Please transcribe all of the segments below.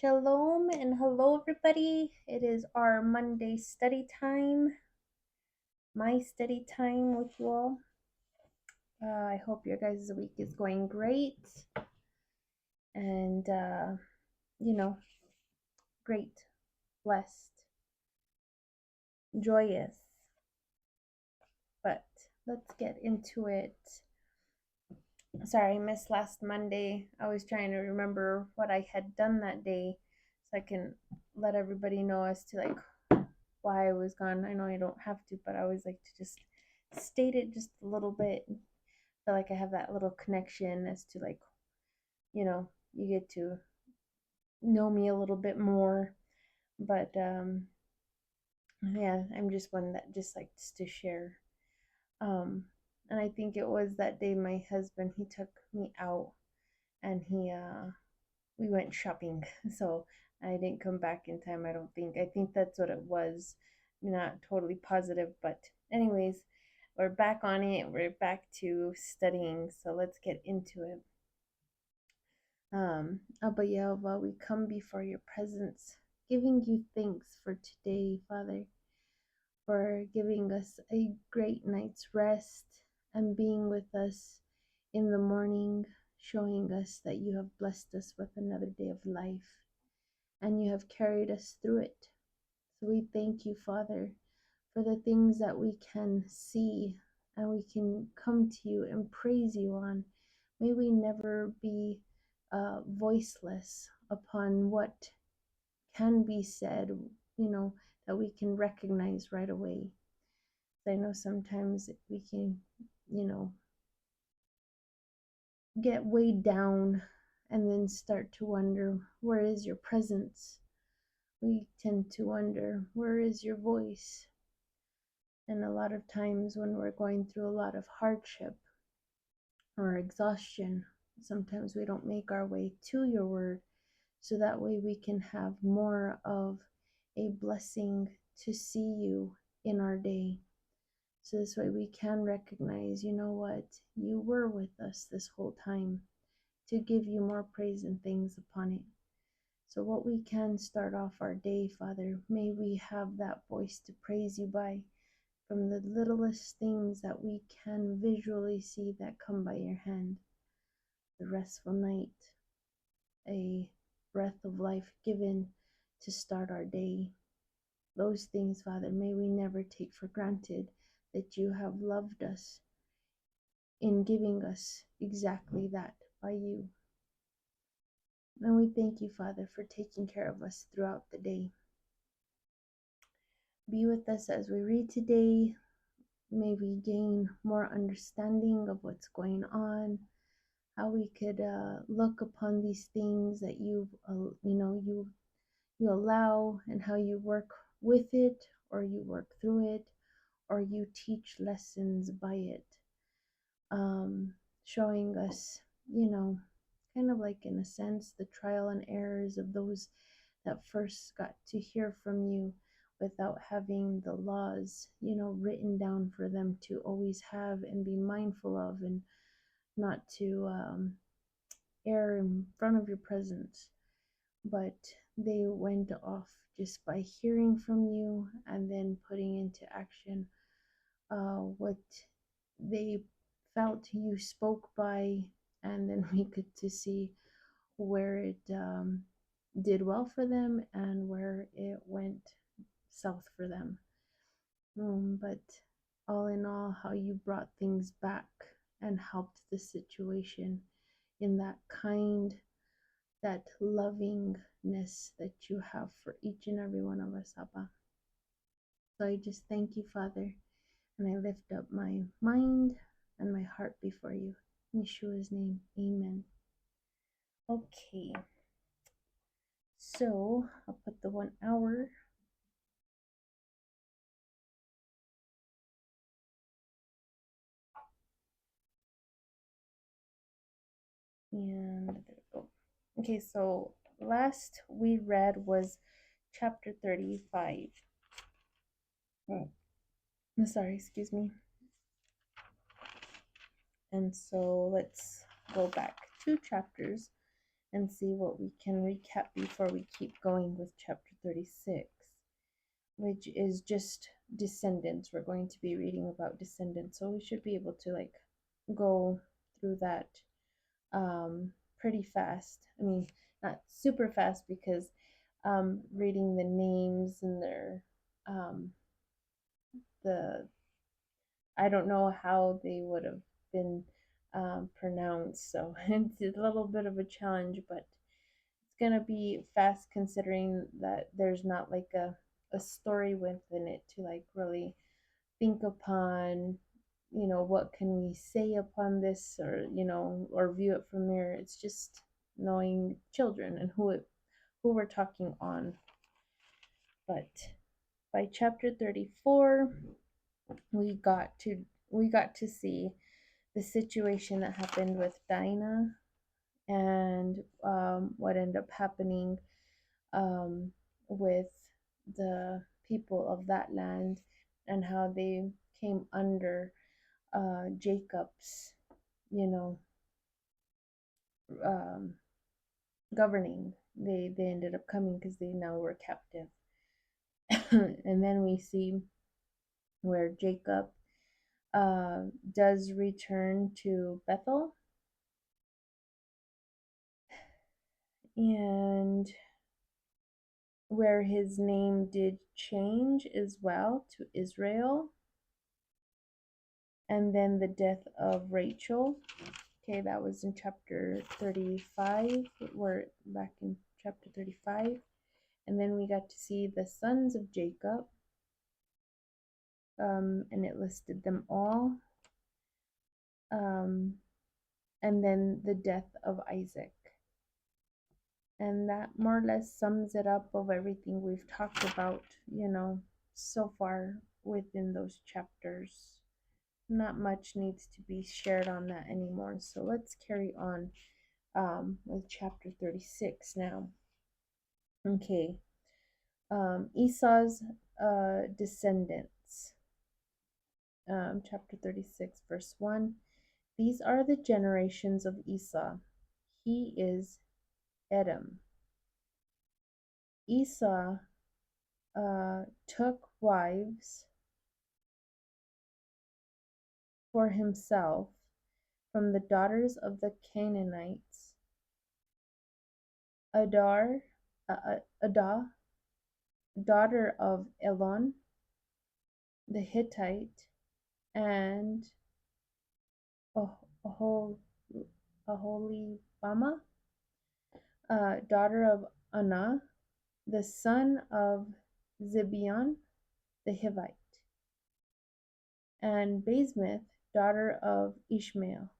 Shalom and hello, everybody. It is our Monday study time, my study time with you all. I hope your guys' week is going great and, great, blessed, joyous. But let's get into it. Sorry, I missed last Monday. I was trying to remember what I had done that day so I can let everybody know as to why I was gone. I know I don't have to, but I always like to just state it just a little bit. I feel like I have that little connection as to you get to know me a little bit more. But yeah, I'm just one that just likes to share. And I think it was that day my husband, he took me out and we went shopping. So I didn't come back in time, I don't think. I think that's what it was. I'm not totally positive, but anyways, we're back on it. We're back to studying, so let's get into it. Abba Yahweh, we come before your presence, giving you thanks for today, Father, for giving us a great night's rest and being with us in the morning, showing us that you have blessed us with another day of life and you have carried us through it. So we thank you, Father, for the things that we can see and we can come to you and praise you on. May we never be voiceless upon what can be said, that we can recognize right away. I know sometimes we can, get weighed down and then start to wonder, where is your presence? We tend to wonder, where is your voice? And a lot of times when we're going through a lot of hardship or exhaustion, sometimes we don't make our way to your word, so that way we can have more of a blessing to see you in our day. So this way we can recognize, you know what, you were with us this whole time, to give you more praise and things upon it. So what we can start off our day, Father, may we have that voice to praise you by, from the littlest things that we can visually see that come by your hand. The restful night, a breath of life given to start our day. Those things, Father, may we never take for granted, that you have loved us in giving us exactly that by you. And we thank you, Father, for taking care of us throughout the day. Be with us as we read today. May we gain more understanding of what's going on, how we could look upon these things that you allow, and how you work with it, or you work through it, or you teach lessons by it, showing us, kind of like, in a sense, the trial and errors of those that first got to hear from you without having the laws, written down for them to always have and be mindful of, and not to err in front of your presence. But they went off just by hearing from you and then putting into action what they felt you spoke by, and then we could to see where it did well for them and where it went south for them. But all in all, how you brought things back and helped the situation in that kind, that lovingness that you have for each and every one of us, Abba. So I just thank you, Father, and I lift up my mind and my heart before you. In Yeshua's name, amen. Okay, so I'll put the 1 hour. And there we go. Okay, so last we read was chapter 35. Sorry, excuse me. And so let's go back 2 chapters and see what we can recap before we keep going with chapter 36, which is just descendants. We're going to be reading about descendants, so we should be able to like go through that pretty fast. I mean, not super fast because reading the names and their the I don't know how they would have been pronounced, so it's a little bit of a challenge, but it's gonna be fast considering that there's not like a story within it to like really think upon, what can we say upon this, or or view it from there. It's just knowing children and who we're talking on. But by chapter 34, we got to see the situation that happened with Dinah, and what ended up happening with the people of that land, and how they came under Jacob's, you know, um, governing. They ended up coming because they now were captive. And then we see where Jacob does return to Bethel, and where his name did change as well to Israel. And then the death of Rachel. Okay, that was in chapter 35. We're back in chapter 35. And then we got to see the sons of Jacob, and it listed them all. And then the death of Isaac. And that more or less sums it up of everything we've talked about, so far within those chapters. Not much needs to be shared on that anymore. So let's carry on with chapter 36 now. Okay. Esau's descendants. Chapter 36, verse 1. These are the generations of Esau. He is Edom. Esau took wives for himself from the daughters of the Canaanites, Adah, daughter of Elon the Hittite, and Aholibama, daughter of Anah, the son of Zibeon the Hivite, and Basemath, daughter of Ishmael,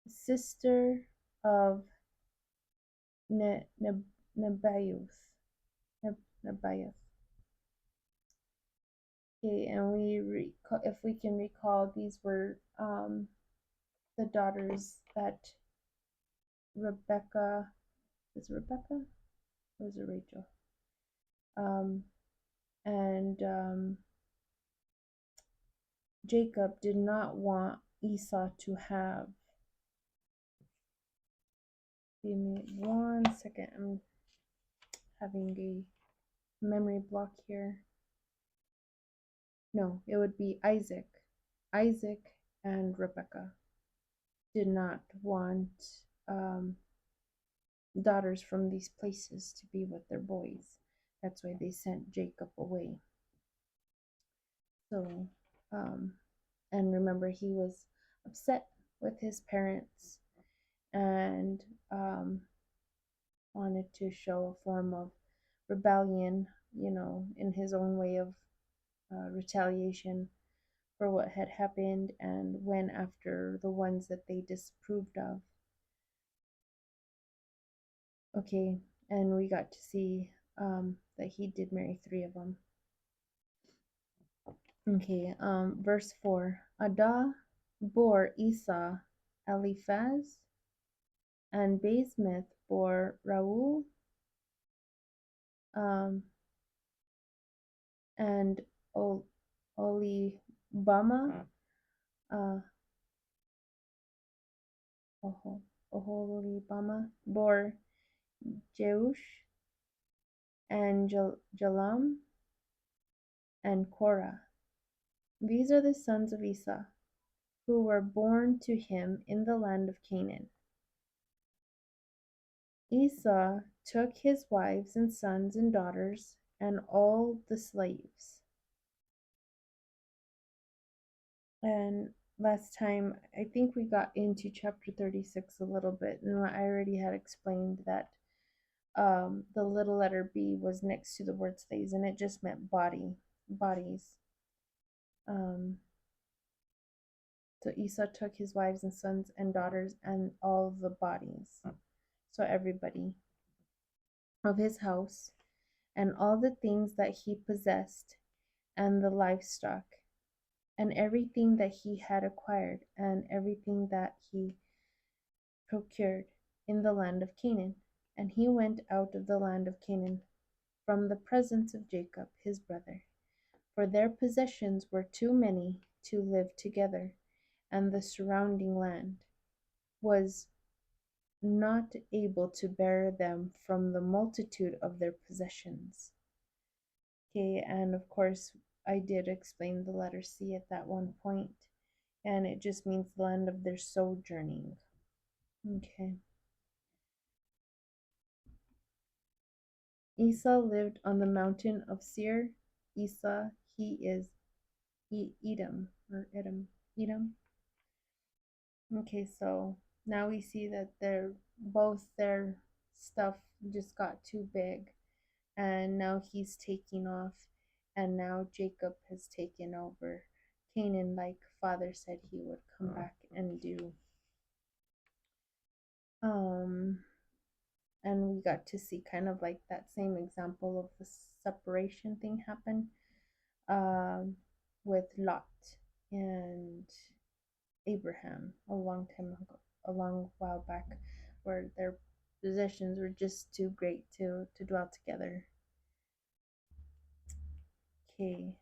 sister of Nebaioth. Okay, and if we can recall, these were the daughters that Rebecca, was it Rebecca? Or was it Rachel? And Jacob did not want Esau to have. Give me 1 second. I'm having a memory block here. No, it would be Isaac. Isaac and Rebecca did not want daughters from these places to be with their boys. That's why they sent Jacob away. So, and remember, he was upset with his parents and wanted to show a form of rebellion, in his own way of retaliation for what had happened, and went after the ones that they disapproved of. Okay, and we got to see that he did marry 3 of them. Okay, verse 4. Adah bore Esau Eliphaz, and Basemath bore Reuel, and Oholibama, Oholibama bore Jeush, and Jalam, and Korah. These are the sons of Esau, who were born to him in the land of Canaan. Esau took his wives and sons and daughters and all the slaves. And last time, I think we got into chapter 36 a little bit, and I already had explained that the little letter B was next to the word slaves, and it just meant bodies. So Esau took his wives and sons and daughters and all the bodies, so everybody of his house, and all the things that he possessed, and the livestock, and everything that he had acquired, and everything that he procured in the land of Canaan. And he went out of the land of Canaan from the presence of Jacob his brother, for their possessions were too many to live together, and the surrounding land was not able to bear them from the multitude of their possessions. Okay, and of course, I did explain the letter C at that one point, and it just means the land of their sojourning. Okay. Esau lived on the mountain of Seir. Esau, he is Edom, or Edom. Okay, so now we see that their stuff just got too big, and now he's taking off, and now Jacob has taken over Canaan, like Father said he would come back and do. And we got to see kind of like that same example of the separation thing happen with Lot and Abraham a long time ago, a long while back, where their possessions were just too great to dwell together. Okay.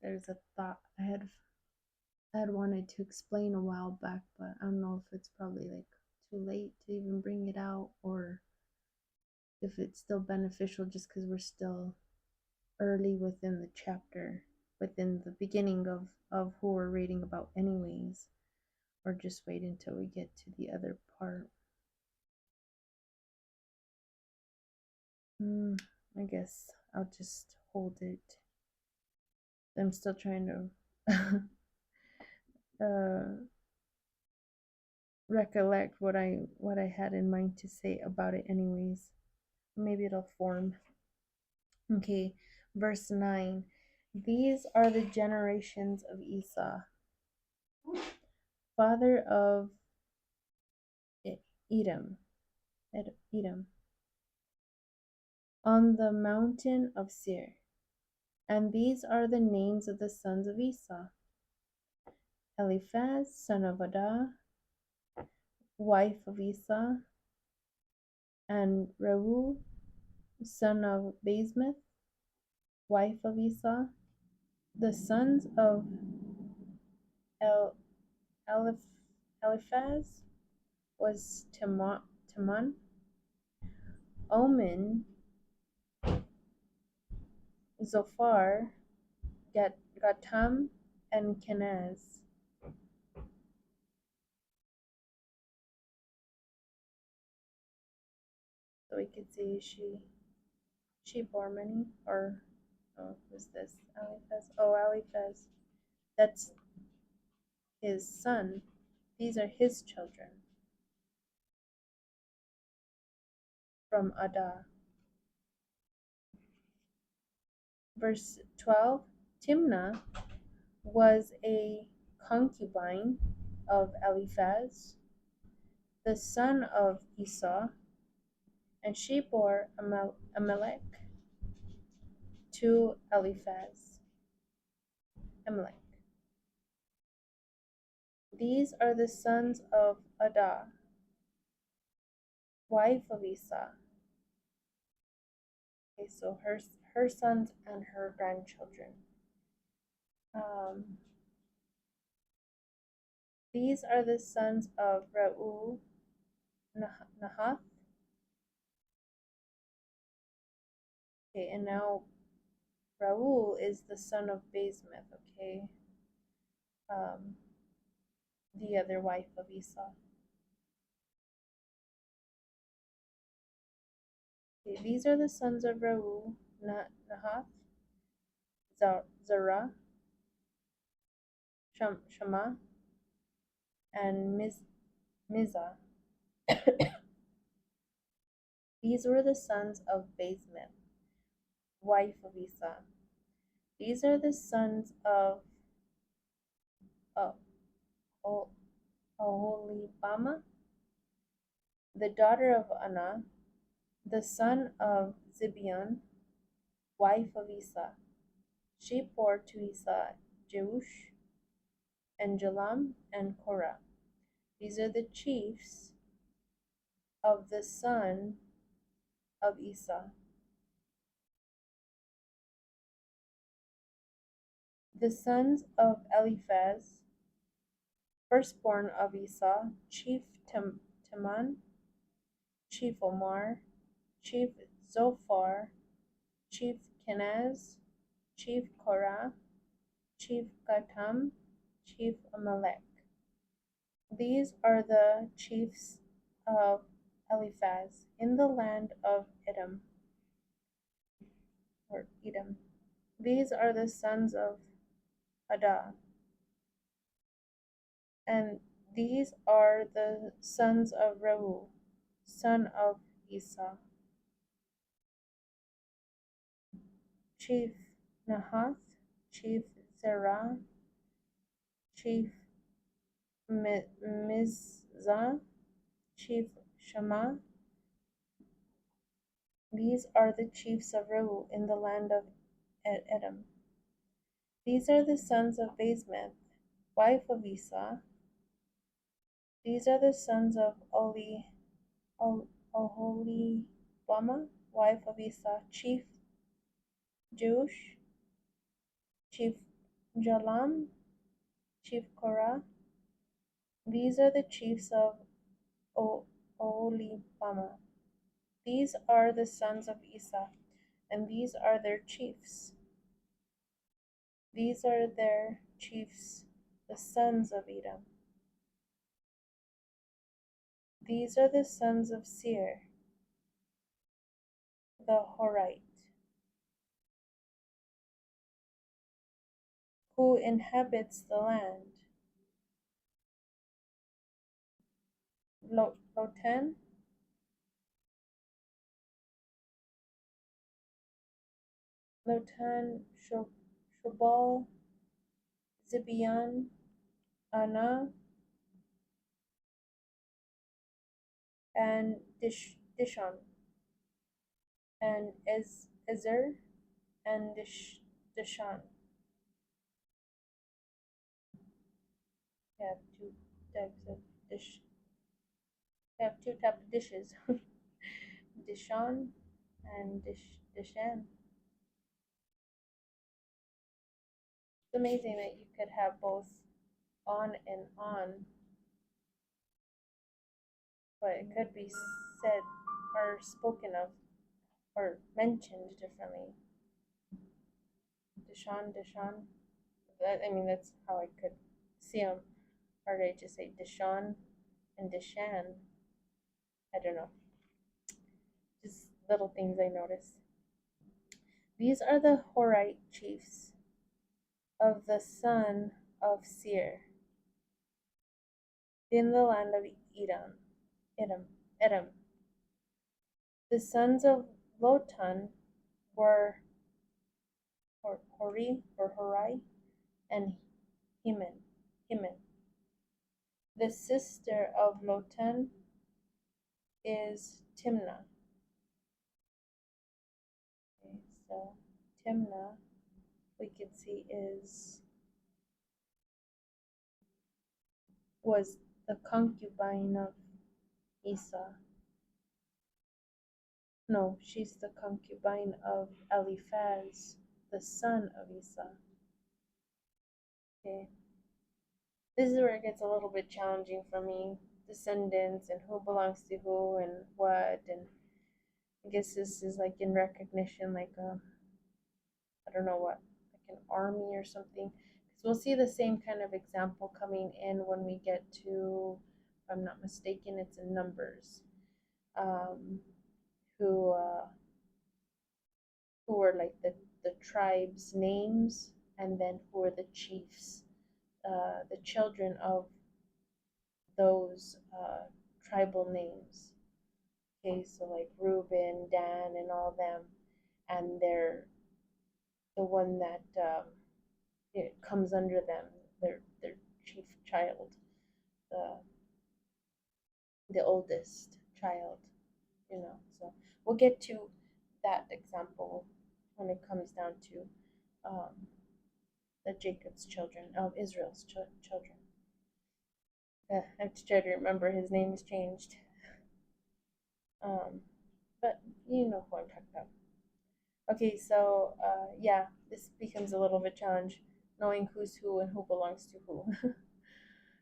There's a thought I had wanted to explain a while back, but I don't know if it's probably like too late to even bring it out, or if it's still beneficial just because we're still early within the chapter, within the beginning of who we're reading about anyways, or just wait until we get to the other part. I guess I'll just hold it. I'm still trying to recollect what I had in mind to say about it anyways. Maybe it'll form. Okay, verse 9. These are the generations of Esau, father of Edom, on the mountain of Seir. And these are the names of the sons of Esau: Eliphaz, son of Adah, wife of Esau, and Reuel, son of Basemath, wife of Esau. The sons of Eliphaz was Teman, Omen, Zophar, Gatam, and Kenaz. So we could say she bore many, or who's this? Eliphaz. Oh, Eliphaz. That's his son. These are his children from Adah. Verse 12. Timnah was a concubine of Eliphaz, the son of Esau, and she bore Amalek to Eliphaz. Amalek. These are the sons of Adah, wife of Esau. Okay, so her sons and her grandchildren. These are the sons of Ra'u, Nahath. Okay, and now Ra'u is the son of Basemath, okay? The other wife of Esau. Okay, these are the sons of Ra'u, Nahath, Zerah, Shema, and Mizah. These were the sons of Basemath, wife of Esau. These are the sons of Oholibamah, the daughter of Anah, the son of Zibeon, wife of Esau. She bore to Esau Jeush, and Jalam, and Korah. These are the chiefs of the son of Esau. The sons of Eliphaz, firstborn of Esau, chief Teman, chief Omar, chief Zophar, chief Kenaz, chief Korah, chief Gatam, chief Amalek. These are the chiefs of Eliphaz in the land of Edom, or Edom. These are the sons of Adah, and these are the sons of Reu, son of Esau. Chief Nahath, chief Zerah, chief Mizah, chief Shema. These are the chiefs of Reu in the land of Edom. These are the sons of Basemath, wife of Esau. These are the sons of Oholibamah, wife of Esau, chief Jeush, chief Jalam, chief Korah. These are the chiefs of Oholibamah. These are the sons of Esau, and these are their chiefs. These are their chiefs, the sons of Edom. These are the sons of Seir, the Horite, who inhabits the land. Lotan, Shobal, Zibeon, Anah, and Dishon, and Ezer, and Dishan. We have two types of dish. We have two types of dishes. Dishon and Dishan. It's amazing that you could have both on and on, but it could be said or spoken of or mentioned differently. Deshaun. I mean, that's how I could see them. Or did I just say Deshaun and Deshan? I don't know. Just little things I noticed. These are the Horite chiefs of the son of Seir in the land of Edom. The sons of Lotan were Hori, and Himan. The sister of Lotan is Timnah. Okay, so Timnah, we could see was the concubine of Esau. No, she's the concubine of Eliphaz, the son of Esau. Okay. This is where it gets a little bit challenging for me. Descendants and who belongs to who and what, and I guess this is like in recognition, like a, I don't know what, like an army or something. Because we'll see the same kind of example coming in when we get to, if I'm not mistaken, it's in Numbers, um, who who were like the tribes' names, and then who were the chiefs, the children of those tribal names. Okay, so like Reuben, Dan, and all them, and they're the one that it comes under them, their chief child, the the oldest child, you know. So we'll get to that example when it comes down to um, the Jacob's children, of Israel's children. I have to try to remember his name is changed, um, but you know who I'm talking about. Okay, so yeah, this becomes a little bit challenge, knowing who's who and who belongs to who,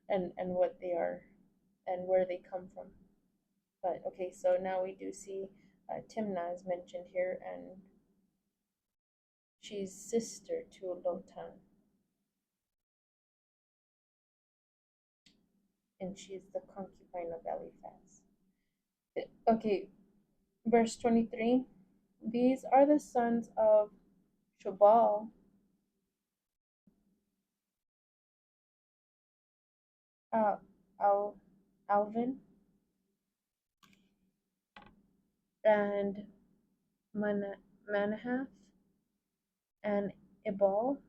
and what they are, and where they come from. But okay, so now we do see Timnah is mentioned here, and she's sister to Lotan, and she's the concubine of Eliphaz. Okay, verse 23. These are the sons of Shobal, uh, Al, Alvin, and Manahath, and Ebal,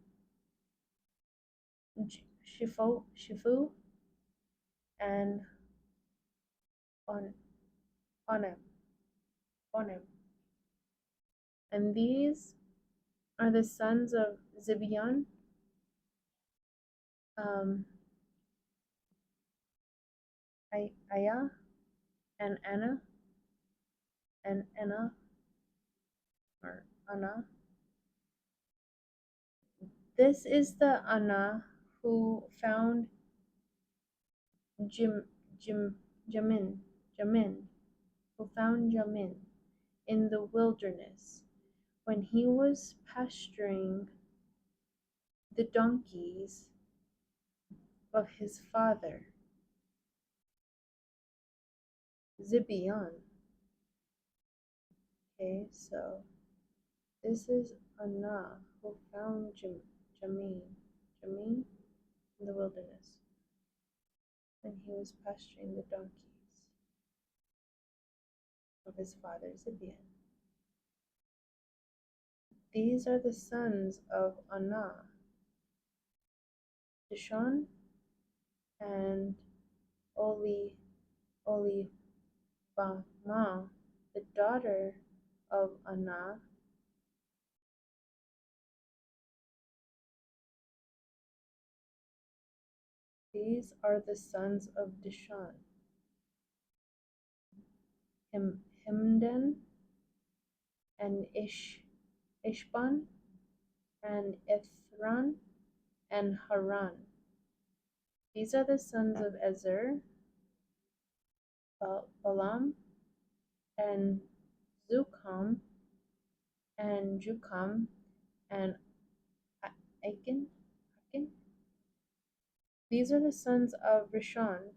Shifu, and On, Onem, Onem. And these are the sons of Zibeon, um, Ayah, and Anna, and Anna, or Anna. This is the Anna who found Jim, Jim, Jamin, who found Jamin in the wilderness when he was pasturing the donkeys of his father, Zibeon. Okay, so this is Anna who found Jamin in the wilderness when he was pasturing the donkeys of his father Zibeon. These are the sons of Anna, Dishon, and Oli Olibama, the daughter of Anna. These are the sons of Dishon, Himdan, and Ishban, and Ithran, and Haran. These are the sons of Ezer, Balaam, and Zukam, and Jukam, and Achan. Achan. These are the sons of Rishon,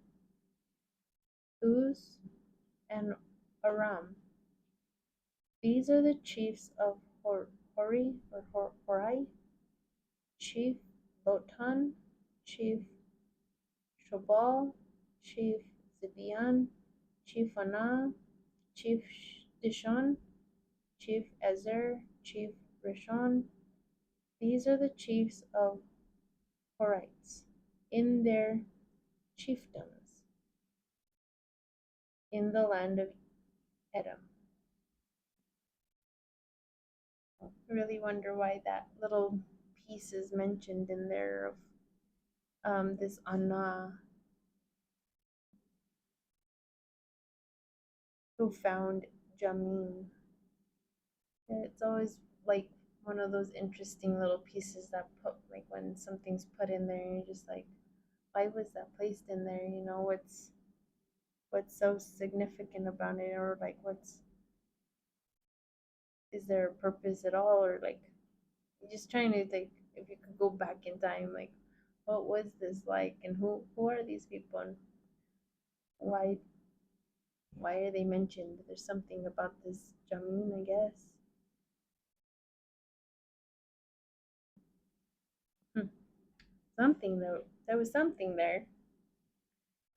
Uz, and Aram. These are the chiefs of Hori, or Horai, chief Lotan, chief Shobal, chief Zibeon, chief Anah, chief Dishon, chief Ezer, chief Rishon. These are the chiefs of Horites in their chiefdoms in the land of Edom. I really wonder why that little piece is mentioned in there of this Anah who found Jamin. It's always like one of those interesting little pieces that put, like when something's put in there, you're just like, why was that placed in there? You know, what's so significant about it, or like what's is there a purpose at all, or like just trying to like if you could go back in time, like what was this like, and who are these people, and why why are they mentioned? There's something about this Jamin, I guess. Hmm. Something though. There was something there.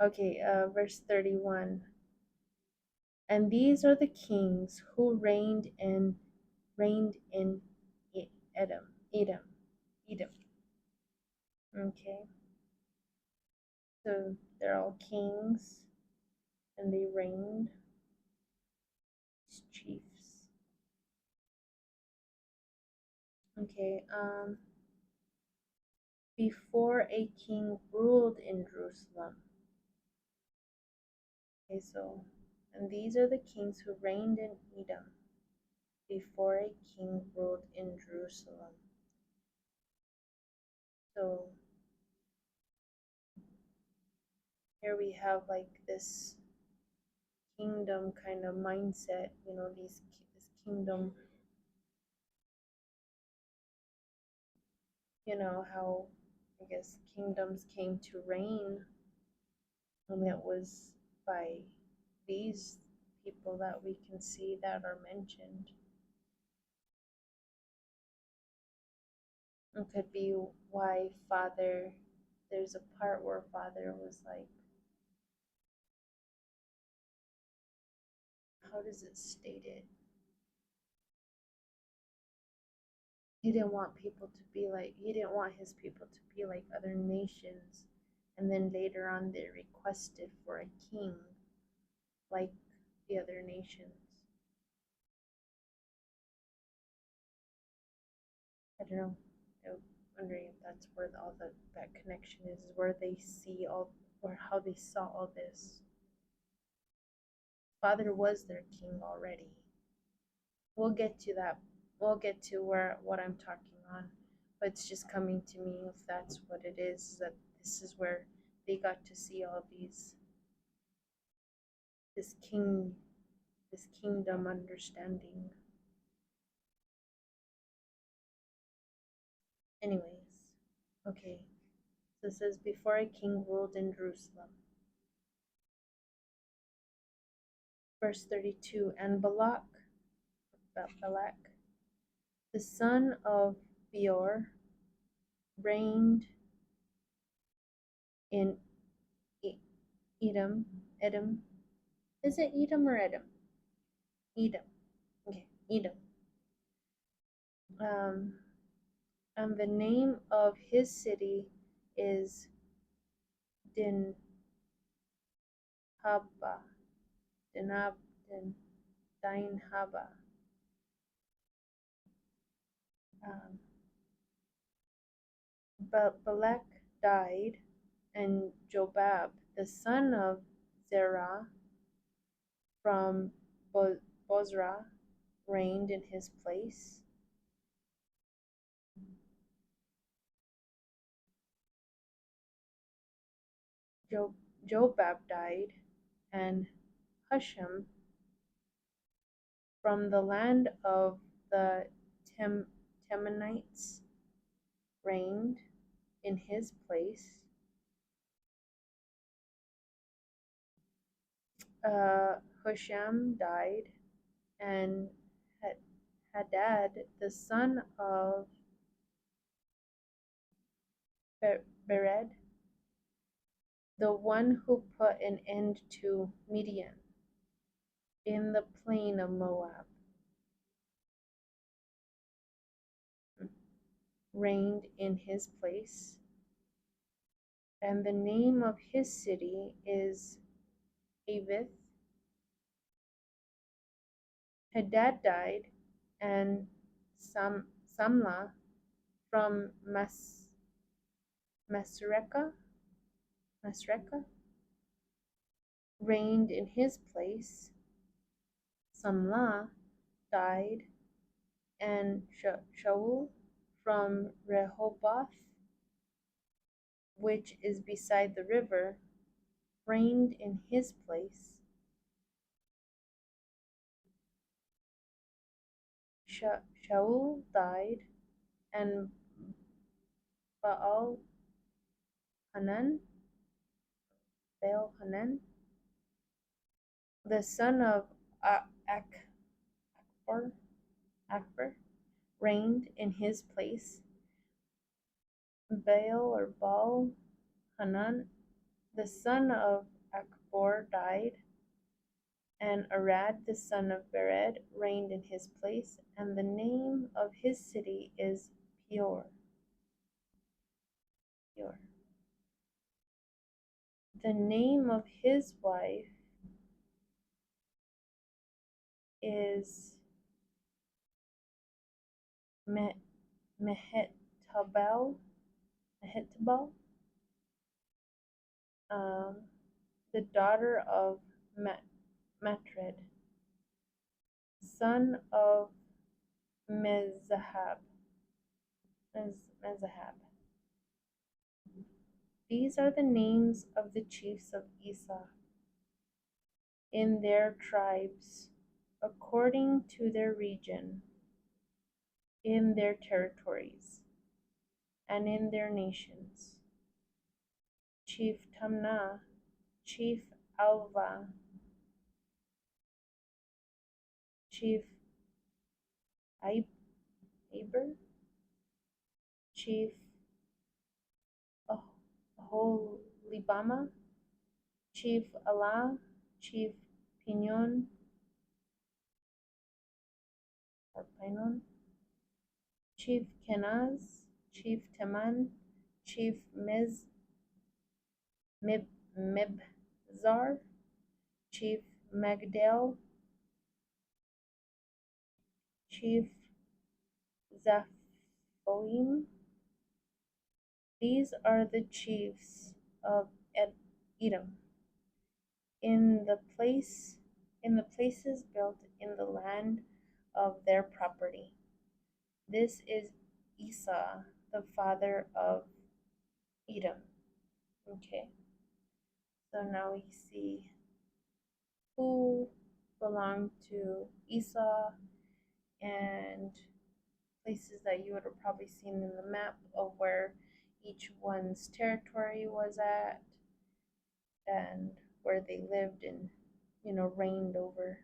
Okay, verse 31. And these are the kings who reigned in Edom. Edom. Edom. Okay. So they're all kings and they reigned as chiefs. Okay, before a king ruled in Jerusalem. Okay, so and these are the kings who reigned in Edom before a king ruled in Jerusalem. So here we have like this kingdom kind of mindset, you know, this kingdom, you know, how I guess kingdoms came to reign, and it was by these people that we can see that are mentioned. It could be why Father, there's a part where Father was like, how does it state it? He didn't want people to be like, he didn't want his people to be like other nations. And then later on, they requested for a king like the other nations. I don't know. I'm wondering if that's where all that connection is where they see all, or how they saw all this. Father was their king already. We'll get to that. We'll get to where what I'm talking on, but it's just coming to me if that's what it is. That this is where they got to see all these this king this kingdom understanding. Anyways, okay. So it says before a king ruled in Jerusalem. Verse 32, and Balak, the son of Beor, reigned in Edom. Edom. Is it Edom or Edom? Edom. Okay, Edom. Um, and the name of his city is Dinhaba. Dinab, Din, Dinhaba. Um, but Balak died, and Jobab, the son of Zerah from Bozrah, reigned in his place. Jobab died, and Husham from the land of the Temanites reigned in his place. Husham died, and Hadad, the son of Bered, the one who put an end to Midian in the plain of Moab, reigned in his place. And the name of his city is Avith. Hadad died, and Samlah from Masrekah reigned in his place. Samlah died, and Shaul from Rehoboth which is beside the river, reigned in his place. Shaul died, and Baal Hanan, the son of Akbar, reigned in his place. Baal Hanan, the son of Akbar, died, and Arad, the son of Bered, reigned in his place, and the name of his city is Peor. The name of his wife is Mehetabel, the daughter of Matred, son of Mezahab. These are the names of the chiefs of Esau in their tribes, according to their region, in their territories, and in their nations: Chief Tamnah, Chief Alva, Chief Aber, Chief Aholibama, Chief Allah, Chief Pinon, Chief Kenaz, Chief Teman, Chief Mibzar, Chief Magdal, Chief Zaphoim. These are the chiefs of Edom, in the places built in the land of their property. This is Esau, the father of Edom. Okay, so now we see who belonged to Esau and places that you would have probably seen in the map of where each one's territory was at and where they lived and, reigned over.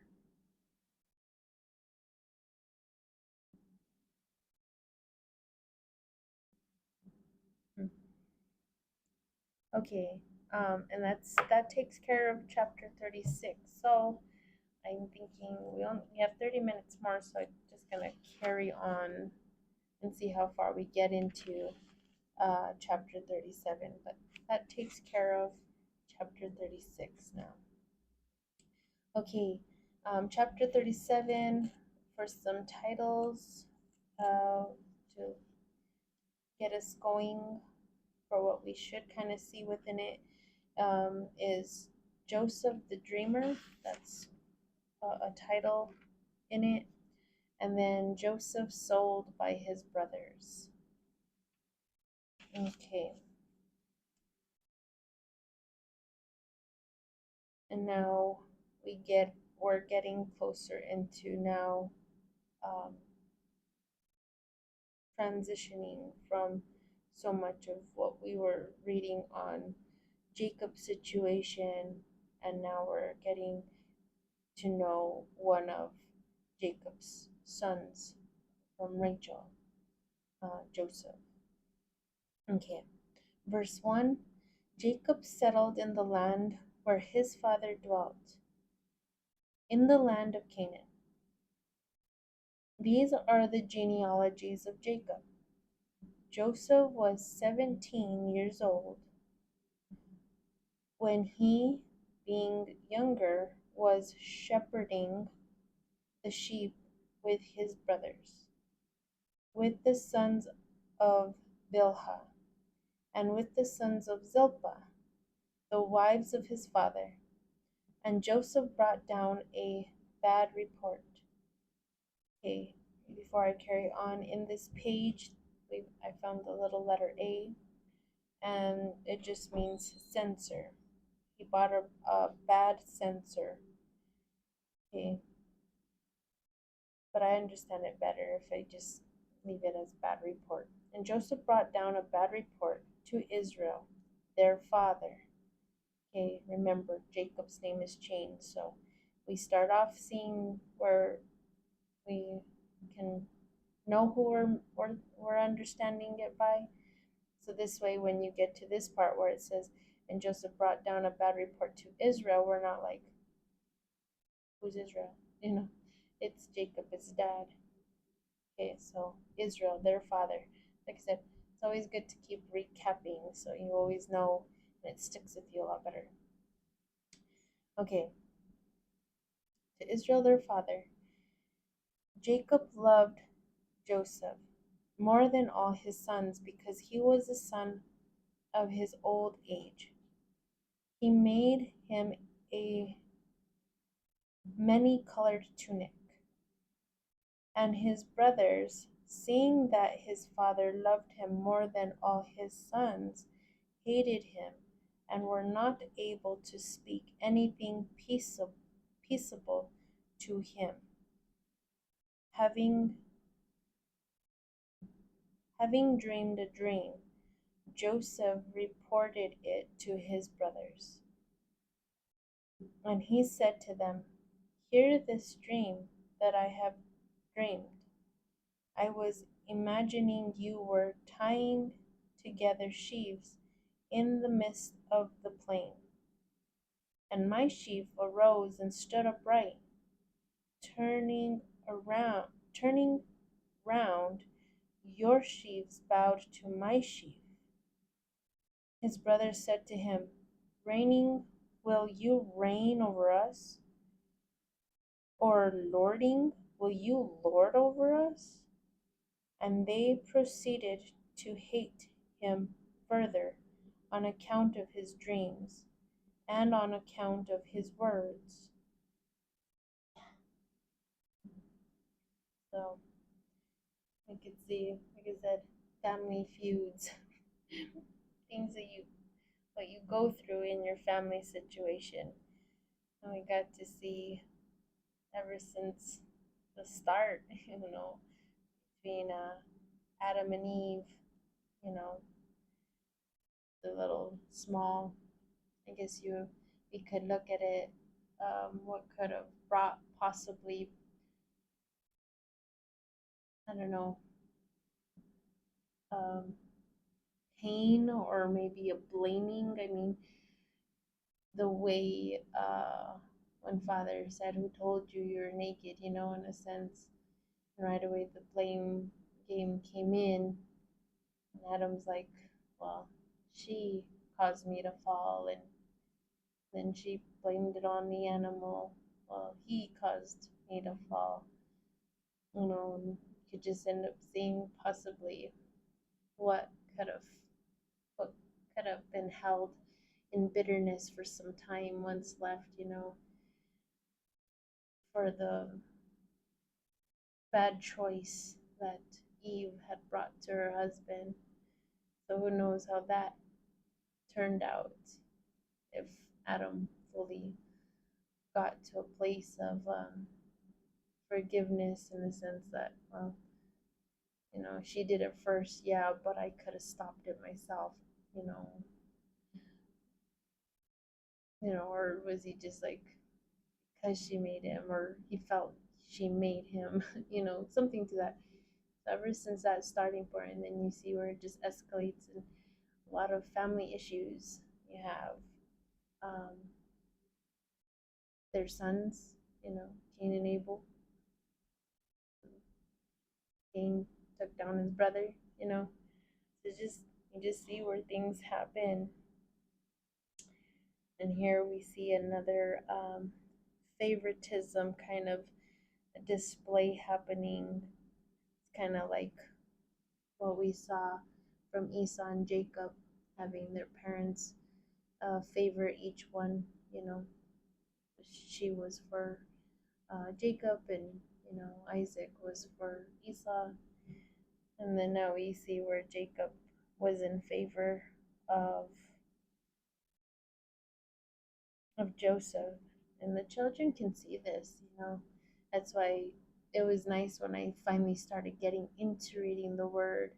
Okay, and that takes care of chapter 36. So I'm thinking we have 30 minutes more, so I'm just gonna carry on and see how far we get into chapter 37. But that takes care of chapter 36 now. Okay, chapter 37, for some titles to get us going for what we should kind of see within it, is Joseph the Dreamer. That's a title in it. And then Joseph sold by his brothers. Okay. And now we're getting closer into now transitioning from so much of what we were reading on Jacob's situation, and now we're getting to know one of Jacob's sons from Rachel, Joseph. Okay, verse 1, Jacob settled in the land where his father dwelt, in the land of Canaan. These are the genealogies of Jacob. Joseph was 17 years old when he, being younger, was shepherding the sheep with his brothers, with the sons of Bilhah, and with the sons of Zilpah, the wives of his father. And Joseph brought down a bad report. Okay, before I carry on, in this page, I found the little letter A, and it just means censer. He bought a bad censer. Okay, but I understand it better if I just leave it as bad report. And Joseph brought down a bad report to Israel, their father. Okay, remember Jacob's name is changed, so we start off seeing where we can know who we're understanding it by. So this way, when you get to this part where it says, and Joseph brought down a bad report to Israel, we're not like, who's Israel? You know, it's Jacob, his dad. Okay, so Israel, their father. Like I said, it's always good to keep recapping so you always know and it sticks with you a lot better. Okay, to Israel, their father. Jacob loved Joseph more than all his sons because he was the son of his old age. He made him a many-colored tunic. And his brothers, seeing that his father loved him more than all his sons, hated him and were not able to speak anything peaceable to him. Having dreamed a dream, Joseph reported it to his brothers. And he said to them, "Hear this dream that I have dreamed. I was imagining you were tying together sheaves in the midst of the plain, and my sheaf arose and stood upright, turning round, your sheaves bowed to my sheaf." His brothers said to him, "Reigning, will you reign over us? Or lording, will you lord over us?" And they proceeded to hate him further on account of his dreams and on account of his words. So we could see, like I said, family feuds, things that what you go through in your family situation. And we got to see ever since the start, between Adam and Eve, you know, the little small, I guess we could look at it, what could have brought possibly, I don't know, um, pain or maybe a blaming. I mean, the way when father said, "Who told you you're naked?" In a sense, and right away the blame game came in, and Adam's like, "Well, she caused me to fall," and then she blamed it on the animal. "Well, he caused me to fall." And you could just end up seeing possibly what could have what could have been held in bitterness for some time once left, for the bad choice that Eve had brought to her husband. So who knows how that turned out if Adam fully got to a place of forgiveness, in the sense that, well, she did it first, yeah, but I could have stopped it myself, you know, or was he just like, because she made him, or he felt she made him, something to that. So ever since that starting point, and then you see where it just escalates, and a lot of family issues. You have um, their sons, Cain and Abel. Cain took down his brother, So just you just see where things happen. And here we see another favoritism kind of display happening. It's kind of like what we saw from Esau and Jacob, having their parents favor each one. She was for Jacob, and Isaac was for Esau. And then now we see where Jacob was in favor of Joseph, and the children can see this, you know. That's why it was nice when I finally started getting into reading the Word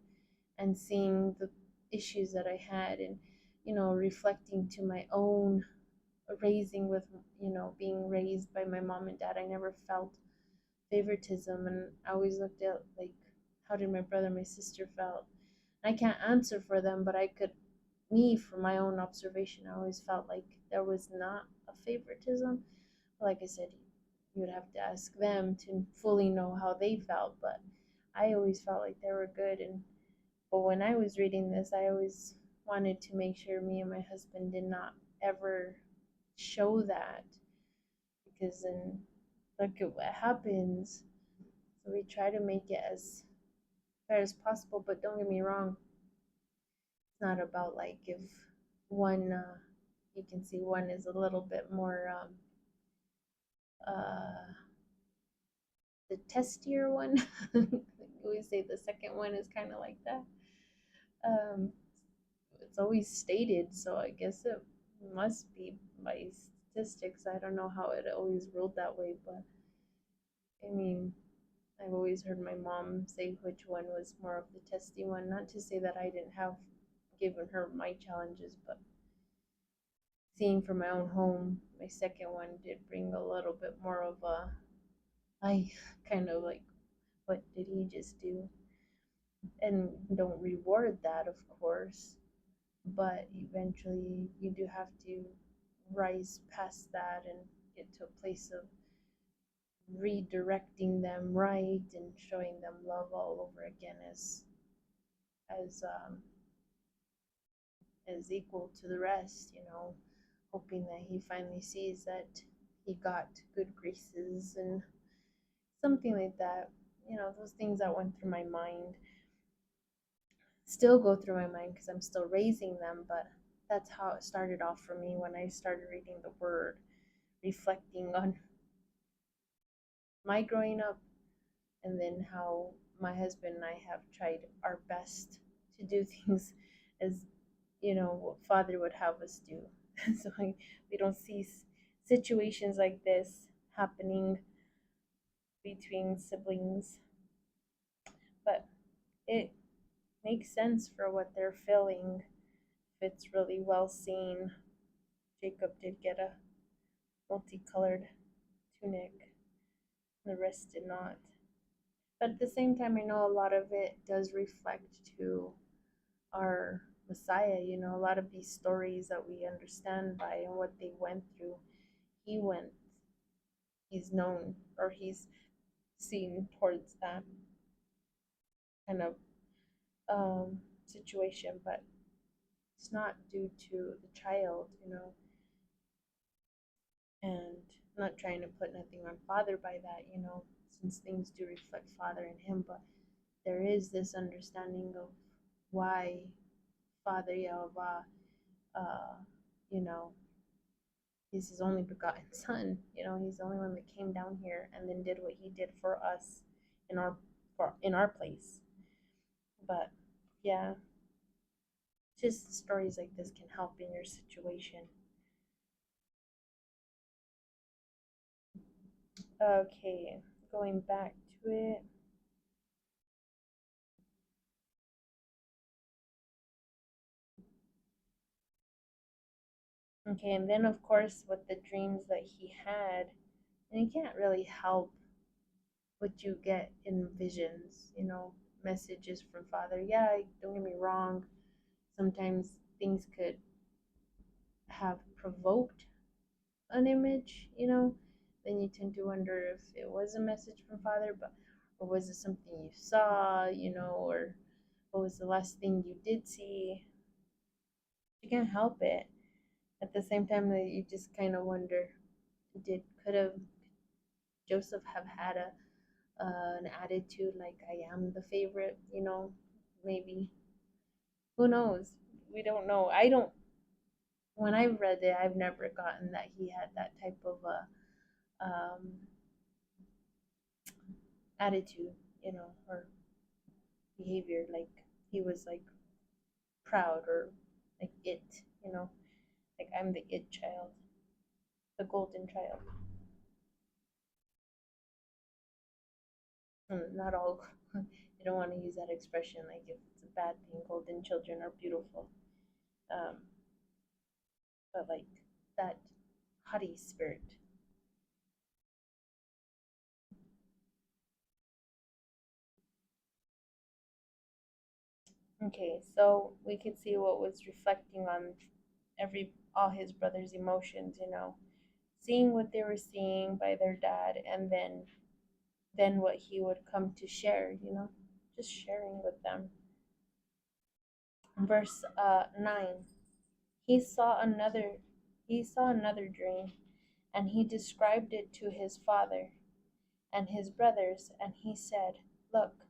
and seeing the issues that I had, and reflecting to my own raising with, being raised by my mom and dad. I never felt favoritism, and I always looked at, like, how did my brother and my sister felt. I can't answer for them, but I could, me, from my own observation, I always felt like there was not a favoritism. Like I said, you would have to ask them to fully know how they felt, but I always felt like they were good. And but when I was reading this, I always wanted to make sure me and my husband did not ever show that, because then look at what happens. So we try to make it as fair as possible, but don't get me wrong, it's not about, like, if one, you can see one is a little bit more, uh, the testier one. We say the second one is kind of like that. Um, it's always stated, so I guess it must be by statistics. I don't know how it always ruled that way, but I mean, I've always heard my mom say which one was more of the testy one. Not to say that I didn't have given her my challenges, but seeing from my own home, my second one did bring a little bit more of a, I kind of like, what did he just do? And don't reward that, of course, but eventually you do have to rise past that and get to a place of redirecting them right and showing them love all over again as um, as equal to the rest, hoping that he finally sees that he got good graces and something like that. Those things that went through my mind still go through my mind because I'm still raising them, but that's how it started off for me when I started reading the Word, reflecting on my growing up, and then how my husband and I have tried our best to do things as, what Father would have us do. So we don't see situations like this happening between siblings, but it makes sense for what they're feeling. If it's really well seen, Jacob did get a multicolored tunic, the rest did not. But at the same time, I know a lot of it does reflect to our Messiah. A lot of these stories that we understand by and what they went through, he went, he's known, or he's seen towards that kind of situation, but it's not due to the child, and I'm not trying to put nothing on Father by that, since things do reflect Father in him, but there is this understanding of why Father Yahweh, uh, you know, he's his only begotten Son. He's the only one that came down here and then did what he did for us in our in our place. But yeah, just stories like this can help in your situation. Okay, going back to it. Okay, and then of course with the dreams that he had, and you can't really help what you get in visions, messages from Father. Yeah, don't get me wrong. Sometimes things could have provoked an image, then you tend to wonder if it was a message from Father, but or was it something you saw, or what was the last thing you did see? You can't help it. At the same time, that you just kind of wonder, could have Joseph have had an attitude like I am the favorite, maybe. Who knows? We don't know. I don't. When I've read it, I've never gotten that he had that type of attitude, or behavior. Like he was like proud or like it, you know, like I'm the it child, the golden child. Not all, you don't want to use that expression like if it's a bad thing. Golden children are beautiful. Um, but like that haughty spirit. Okay, so we could see what was reflecting on all his brothers' emotions, you know, seeing what they were seeing by their dad, and then what he would come to share, you know, just sharing with them. Verse 9. He saw another he saw another dream, and he described it to his father and his brothers, and he said, "Look,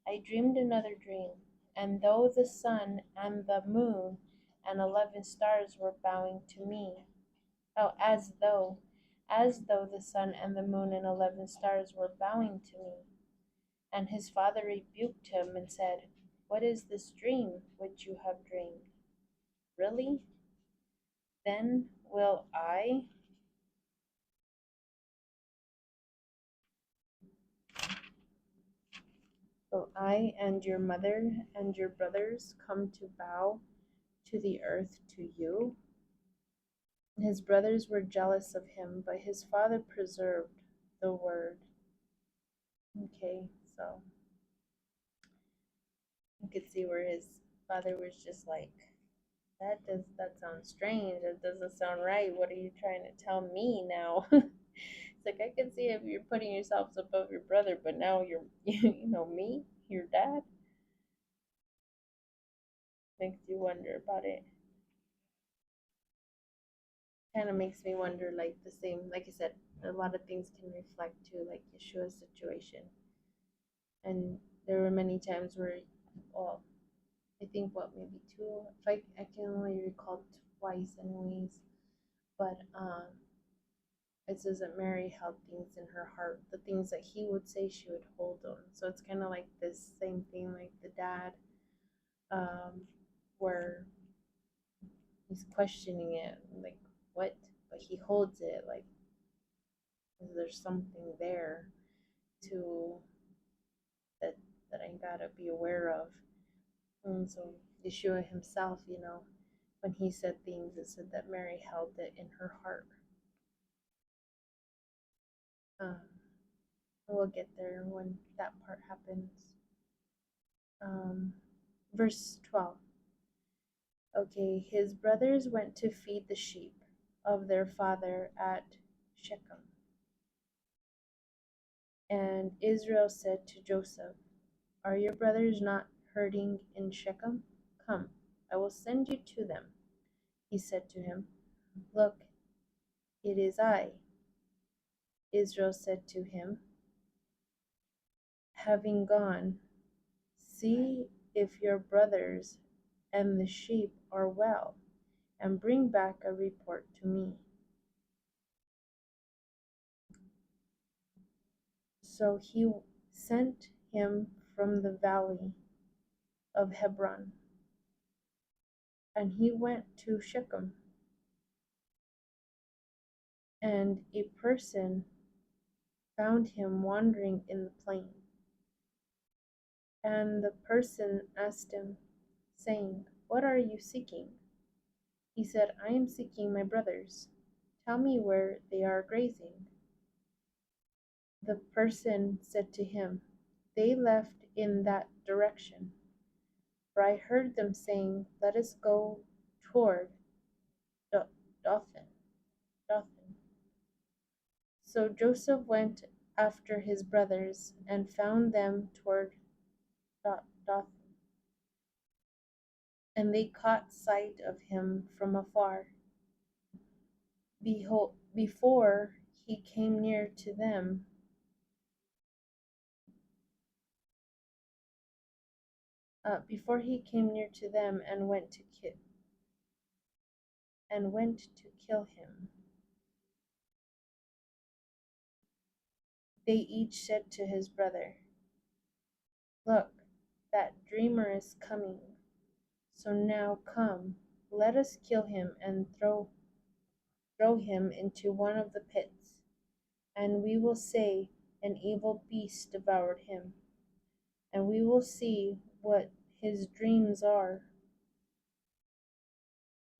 I dreamed another dream, and though the sun and the moon and 11 stars were bowing to me, oh, as though the sun and the moon and 11 stars were bowing to me." And his father rebuked him and said, "What is this dream which you have dreamed? Really? Then will I and your mother and your brothers come to bow to the earth to you?" His brothers were jealous of him, but his father preserved the word. Okay, so you could see where his father was just like, that sounds strange. That doesn't sound right. What are you trying to tell me now? It's like I can see if you're putting yourselves above your brother, but now you're you know me, your dad, makes you wonder about it. Kind of makes me wonder, like the same, like I said, a lot of things can reflect to like Yeshua's situation, and there were many times where, well, I think what maybe two, if I can only recall twice, anyways, but it says that Mary held things in her heart, the things that he would say she would hold on. So it's kind of like this same thing, like the dad, um, where he's questioning it, like what, but he holds it, like is there something there to that that I gotta be aware of. And so Yeshua himself, you know, when he said things, it said that Mary held it in her heart. Um, we'll get there when that part happens. Um, verse 12. Okay, his brothers went to feed the sheep of their father at Shechem. And Israel said to Joseph, "Are your brothers not herding in Shechem? Come, I will send you to them." He said to him, "Look, it is I." Israel said to him, having gone, "See if your brothers and the sheep are well, and bring back a report to me." So he sent him from the valley of Hebron, and he went to Shechem, and a person found him wandering in the plain. And the person asked him, saying, "What are you seeking?" He said, "I am seeking my brothers. Tell me where they are grazing." The person said to him, "They left in that direction, for I heard them saying, 'Let us go toward Dothan. Dothan.'" So Joseph went after his brothers and found them toward Dothan. And they caught sight of him from afar. Behold, before he came near to them and went to kill him, they each said to his brother, "Look, that dreamer is coming. So now come, Let us kill him and throw him into one of the pits, and we will say, an evil beast devoured him, and we will see what his dreams are.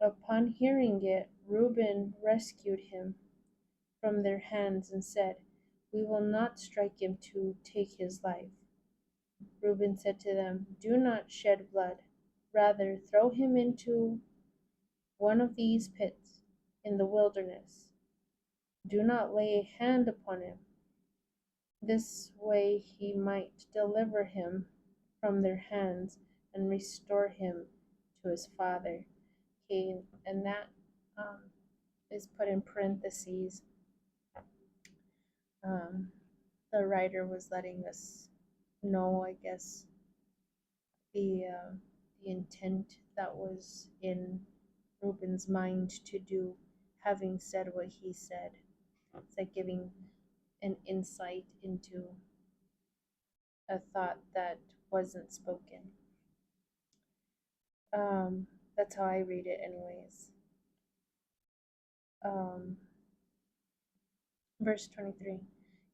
Upon hearing it, Reuben rescued him from their hands and said, we will not strike him to take his life. Reuben said to them, do not shed blood. Rather, throw him into one of these pits in the wilderness. Do not lay a hand upon him. This way he might deliver him from their hands and restore him to his father. Okay, and that um, is put in parentheses. Um, the writer was letting us know, I guess, the intent that was in Reuben's mind to do, having said what he said. It's like giving an insight into a thought that wasn't spoken. Um, that's how I read it, anyways. Um, verse 23.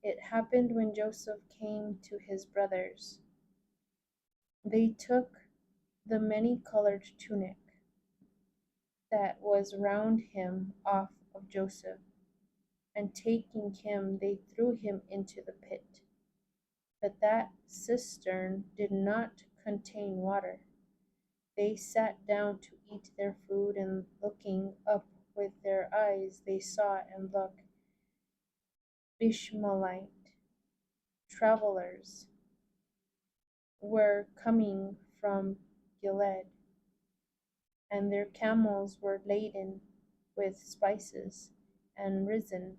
It happened when Joseph came to his brothers. They took the many-colored tunic that was round him off of Joseph, and taking him, they threw him into the pit. But that cistern did not contain water. They sat down to eat their food, and looking up with their eyes, they saw and looked Ishmaelite travelers were coming from Gilead, and their camels were laden with spices and resin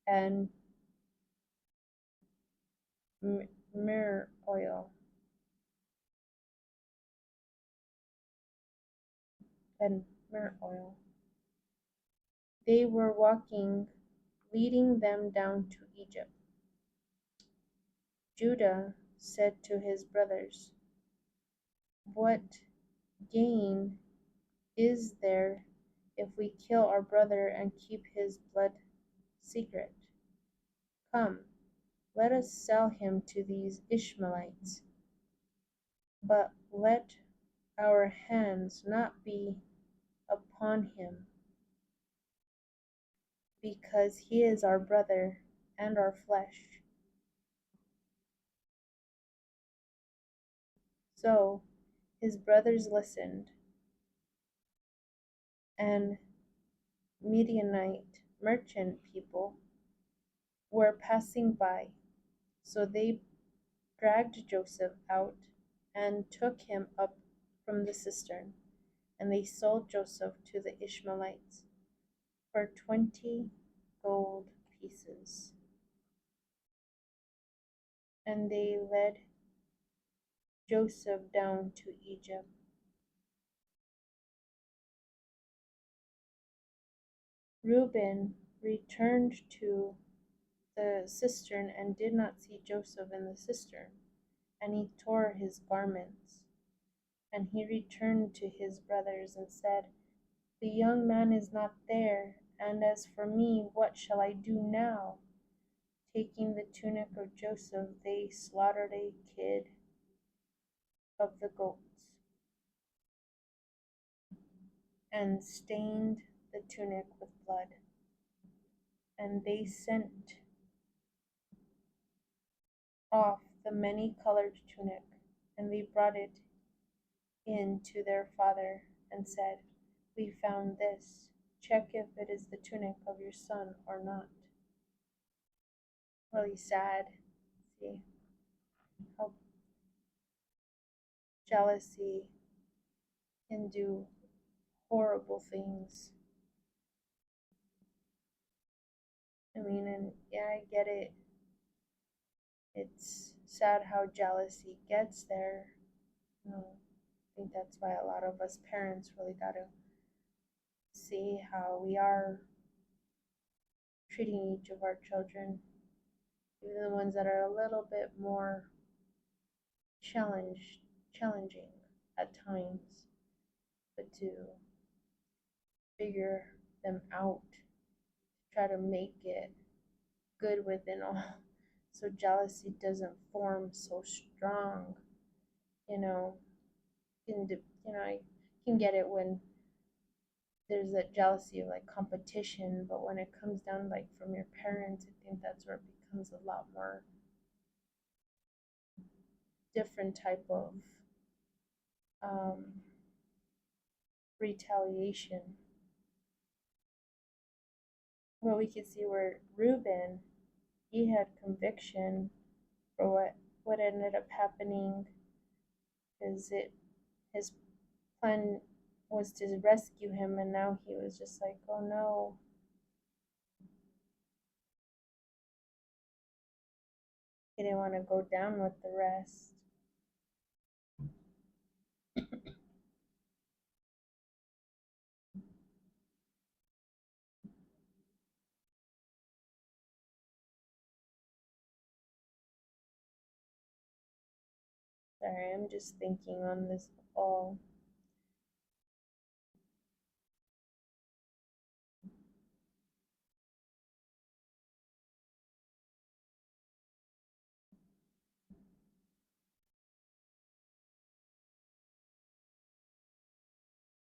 and myrrh oil and myrrh oil. They were walking, leading them down to Egypt. Judah said to his brothers, what gain is there if we kill our brother and keep his blood secret? Come, let us sell him to these Ishmaelites, but let our hands not be upon him, because he is our brother and our flesh. So his brothers listened, and Midianite merchant people were passing by. So they dragged Joseph out and took him up from the cistern, and they sold Joseph to the Ishmaelites for 20 gold pieces. And they led Joseph down to Egypt. Reuben returned to the cistern and did not see Joseph in the cistern, and he tore his garments. And he returned to his brothers and said, the young man is not there, and as for me, what shall I do now? Taking the tunic of Joseph, they slaughtered a kid of the goats, and stained the tunic with blood. And they sent off the many-colored tunic, and they brought it in to their father, and said, we found this. Check if it is the tunic of your son or not. Really sad. See how jealousy can do horrible things. I mean, and yeah, I get it. It's sad how jealousy gets there. I think that's why a lot of us parents really gotta see how we are treating each of our children, even the ones that are a little bit more challenging at times, but to figure them out, try to make it good within all, so jealousy doesn't form so strong. You know, I can get it when there's that jealousy of like competition, but when it comes down like from your parents, I think that's where it becomes a lot more different type of um, retaliation. Well, we could see where Reuben, he had conviction for what ended up happening, because it his plan was to rescue him, and now he was just like, oh no, he didn't want to go down with the rest. Sorry, I'm just thinking on this all.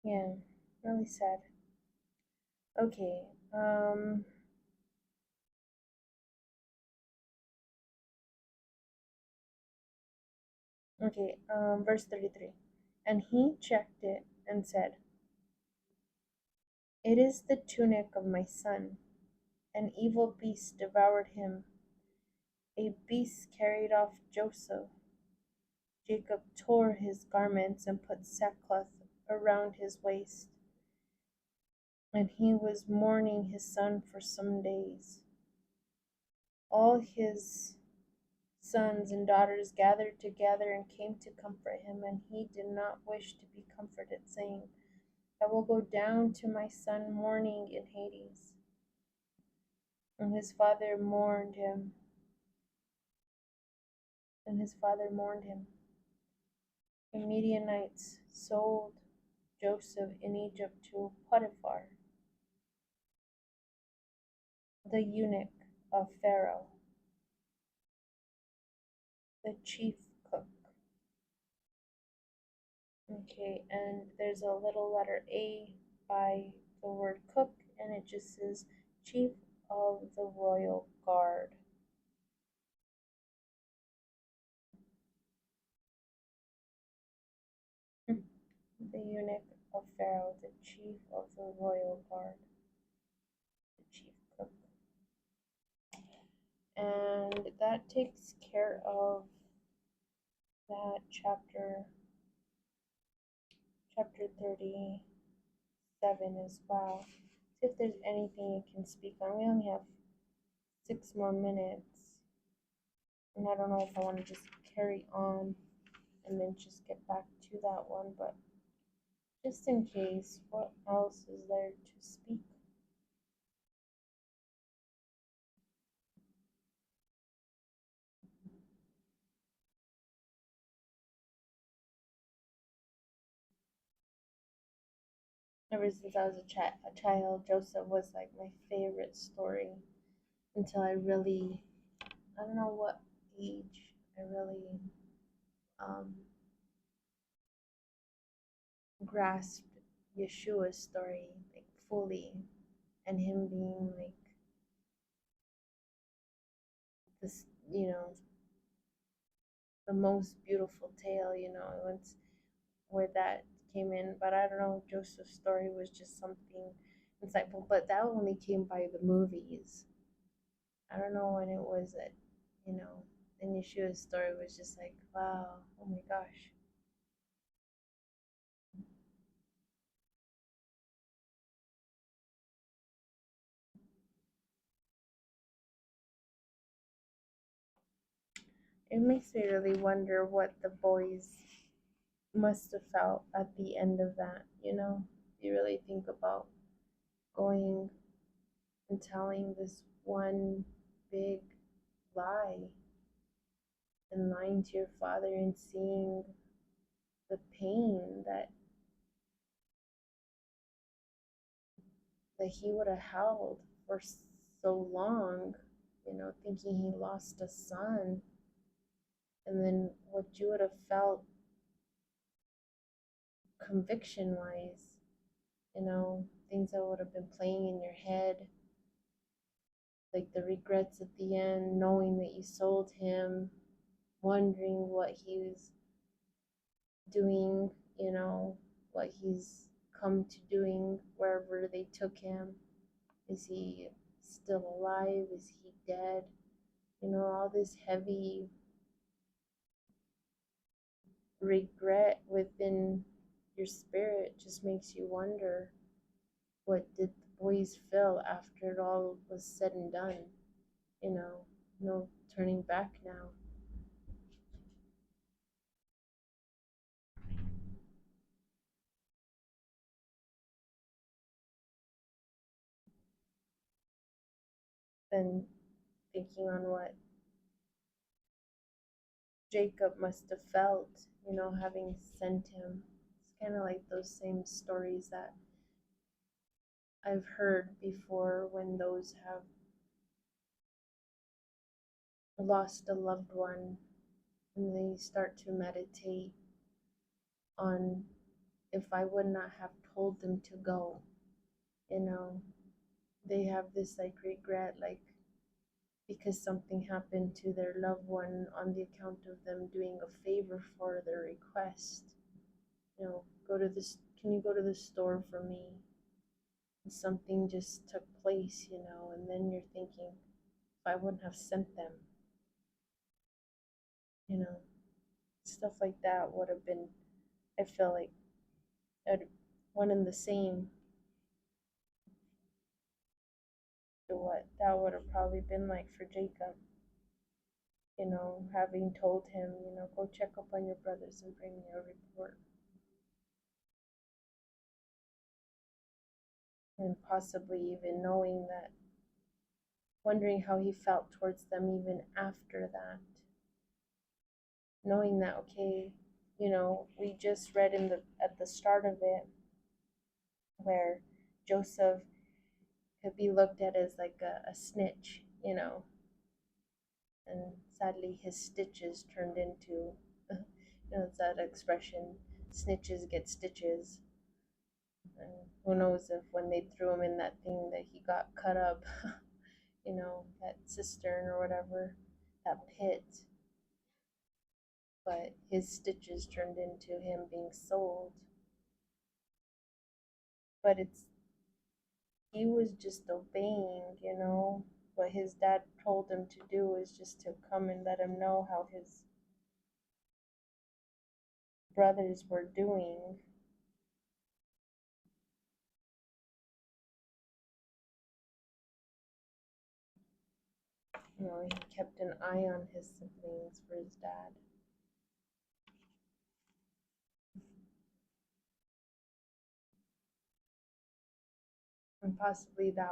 Yeah, really sad. Okay, verse 33. And he checked it and said, it is the tunic of my son. An evil beast devoured him. A beast carried off Joseph. Jacob tore his garments and put sackcloth around his waist. And he was mourning his son for some days. All his sons and daughters gathered together and came to comfort him, and he did not wish to be comforted, saying, I will go down to my son mourning in Hades. And his father mourned him. And his father mourned him. The Midianites sold Joseph in Egypt to Potiphar, the eunuch of Pharaoh, the chief cook. Okay, and there's a little letter A by the word cook, and it just says chief of the royal guard. The eunuch of Pharaoh, the chief of the royal guard, the chief cook. And that takes care of that chapter 37 as well. See if there's anything you can speak on. We only have 6 more minutes, and I don't know if I want to just carry on and then just get back to that one, but just in case, what else is there to speak? Ever since I was a child, Joseph was like my favorite story until I don't know what age, I really um, grasped Yeshua's story like fully, and him being like this, the most beautiful tale, once where that came in. But I don't know, Joseph's story was just something insightful, but that only came by the movies. I don't know when it was that, you know, and Yeshua's story was just like, wow, oh my gosh. It makes me really wonder what the boys must have felt at the end of that, You really think about going and telling this one big lie and lying to your father and seeing the pain that that he would have held for so long, thinking he lost a son, and then what you would have felt conviction wise, things that would have been playing in your head, like the regrets at the end, knowing that you sold him, wondering what he's doing, what he's come to doing wherever they took him. Is he still alive? Is he dead? All this heavy regret within your spirit just makes you wonder, what did the boys feel after it all was said and done? No turning back now. Then thinking on what Jacob must have felt, having sent him. It's kind of like those same stories that I've heard before when those have lost a loved one and they start to meditate on, if I would not have told them to go, you know, they have this like regret, like because something happened to their loved one on the account of them doing a favor for their request. Go to this, can you go to the store for me? And something just took place, and then you're thinking, if I wouldn't have sent them, you know, stuff like that would have been, I feel like, one and the same to what that would have probably been like for Jacob, having told him, go check up on your brothers and bring me a report. And possibly even knowing that, wondering how he felt towards them even after that. Knowing that, okay, we just read at the start of it where Joseph could be looked at as like a snitch, and sadly his stitches turned into, it's that expression, snitches get stitches. And who knows if when they threw him in that thing that he got cut up, that cistern or whatever, that pit, but his stitches turned into him being sold. But he was just obeying, what his dad told him to do is just to come and let him know how his brothers were doing. He kept an eye on his siblings for his dad. And possibly that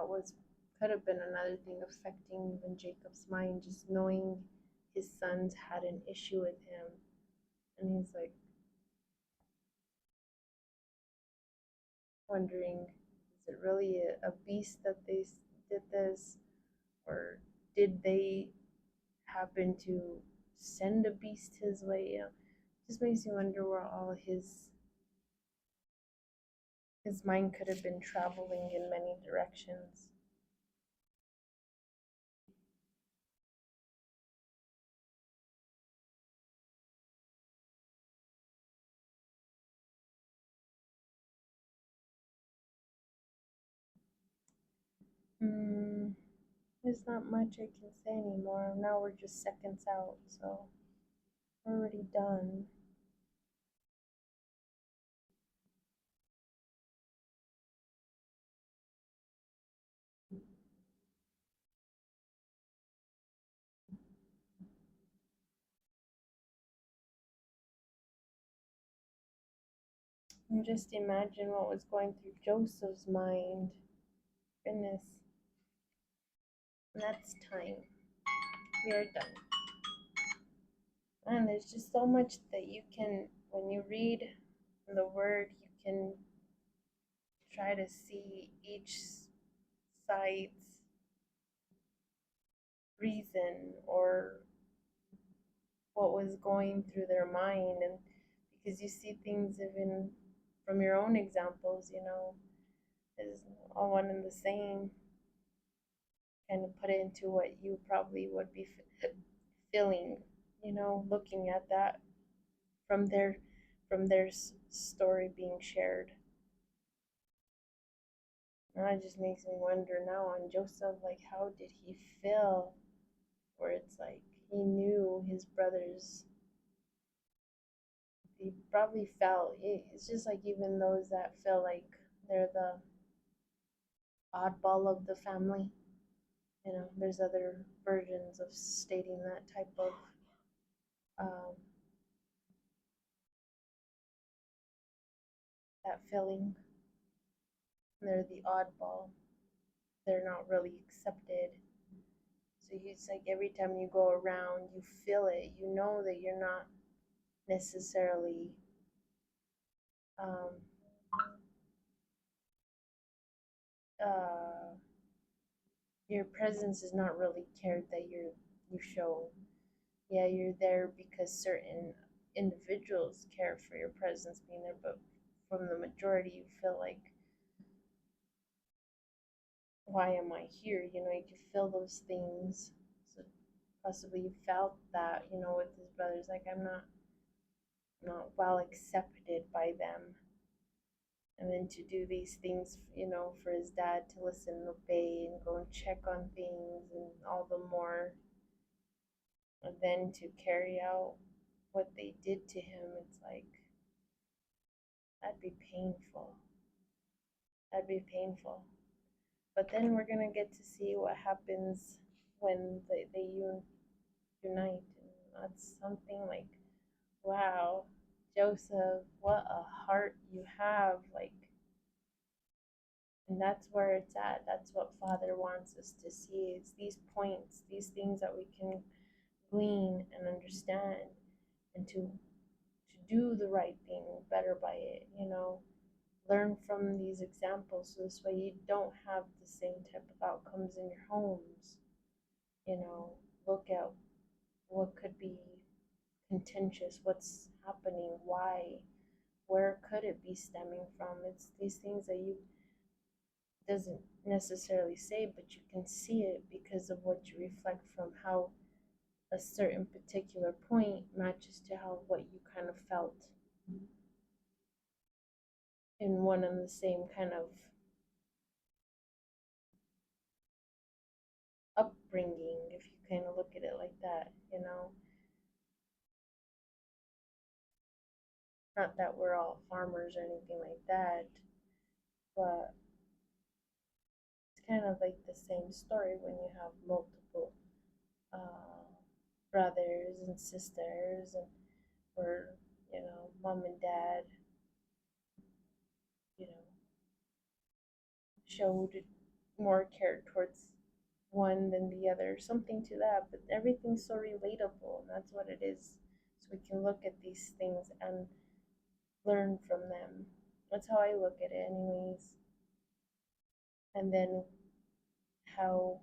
could have been another thing affecting even Jacob's mind, just knowing his sons had an issue with him. And he's like wondering, is it really a beast that they did this? Or did they happen to send a beast his way? Just makes you wonder where all his mind could have been traveling in many directions. There's not much I can say anymore. Now we're just seconds out, so we're already done. And just imagine what was going through Joseph's mind. Goodness. And that's time. We are done. And there's just so much that you can, when you read the word, you can try to see each side's reason or what was going through their mind, and because you see things even from your own examples, is all one and the same. Kind of put it into what you probably would be feeling, looking at that from their story being shared. And that just makes me wonder now on Joseph, like how did he feel? Where it's like he knew his brothers. He probably felt it's just like even those that feel like they're the oddball of the family. There's other versions of stating that type of um, that feeling. They're the oddball. They're not really accepted. So it's like every time you go around, you feel it. You know that you're not necessarily um, uh, your presence is not really cared that you show. Yeah, you're there because certain individuals care for your presence being there, but from the majority, you feel like, why am I here? You can feel those things. So possibly you felt that, with his brothers, like I'm not well accepted by them. And then to do these things, for his dad to listen and obey and go and check on things and all the more, and then to carry out what they did to him, it's like that'd be painful. That'd be painful. But then we're gonna get to see what happens when they unite, and that's something like, wow, Joseph, what a heart you have, like. And that's where it's at. That's what Father wants us to see. It's these points, these things that we can glean and understand, and to do the right thing better by it, learn from these examples so this way you don't have the same type of outcomes in your homes. you know Look at what could be contentious, what's happening, why, where could it be stemming from. It's these things that you doesn't necessarily say, but you can see it because of what you reflect from how a certain particular point matches to how what you kind of felt in one and the same kind of upbringing, if you kind of look at it like that. Not that we're all farmers or anything like that, but it's kind of like the same story when you have multiple uh, brothers and sisters, and or mom and dad, you know, showed more care towards one than the other, something to that. But everything's so relatable, and that's what it is. So we can look at these things and learn from them. That's how I look at it, anyways. And then how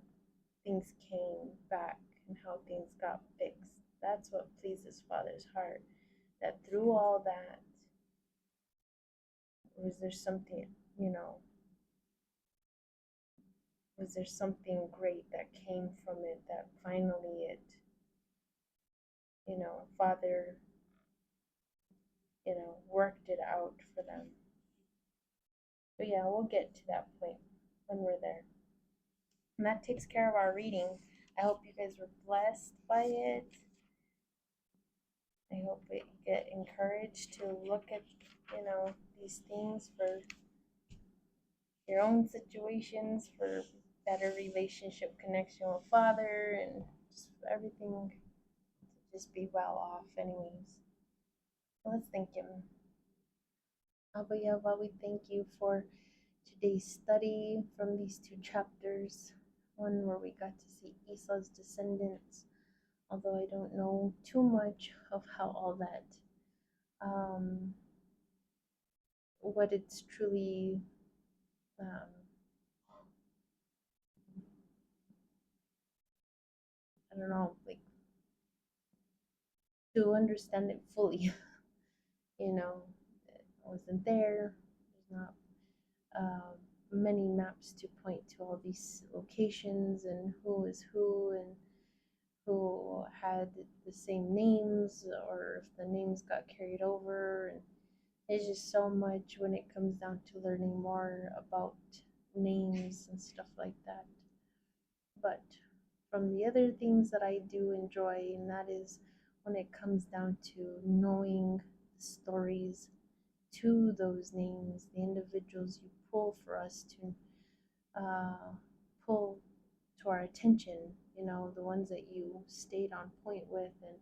things came back and how things got fixed. That's what pleases Father's heart. That through all that, was there something, was there something great that came from it, that finally Father, worked it out for them. But yeah, we'll get to that point when we're there. And that takes care of our reading. I hope you guys were blessed by it. I hope that you get encouraged to look at, these things for your own situations, for better relationship connection with Father, and just everything to just be well off, anyways. So let's thank Him. Abba Yahweh, we thank you for today's study from these two chapters. One where we got to see Esau's descendants, although I don't know too much of how all that, what it's truly um, I don't know, like to understand it fully. you know, I wasn't there. There's not many maps to point to all these locations and who is who and who had the same names or if the names got carried over. And there's just so much when it comes down to learning more about names and stuff like that. But from the other things that I do enjoy, and that is when it comes down to knowing the stories to those names, the individuals you pull for us to pull to our attention, the ones that you stayed on point with and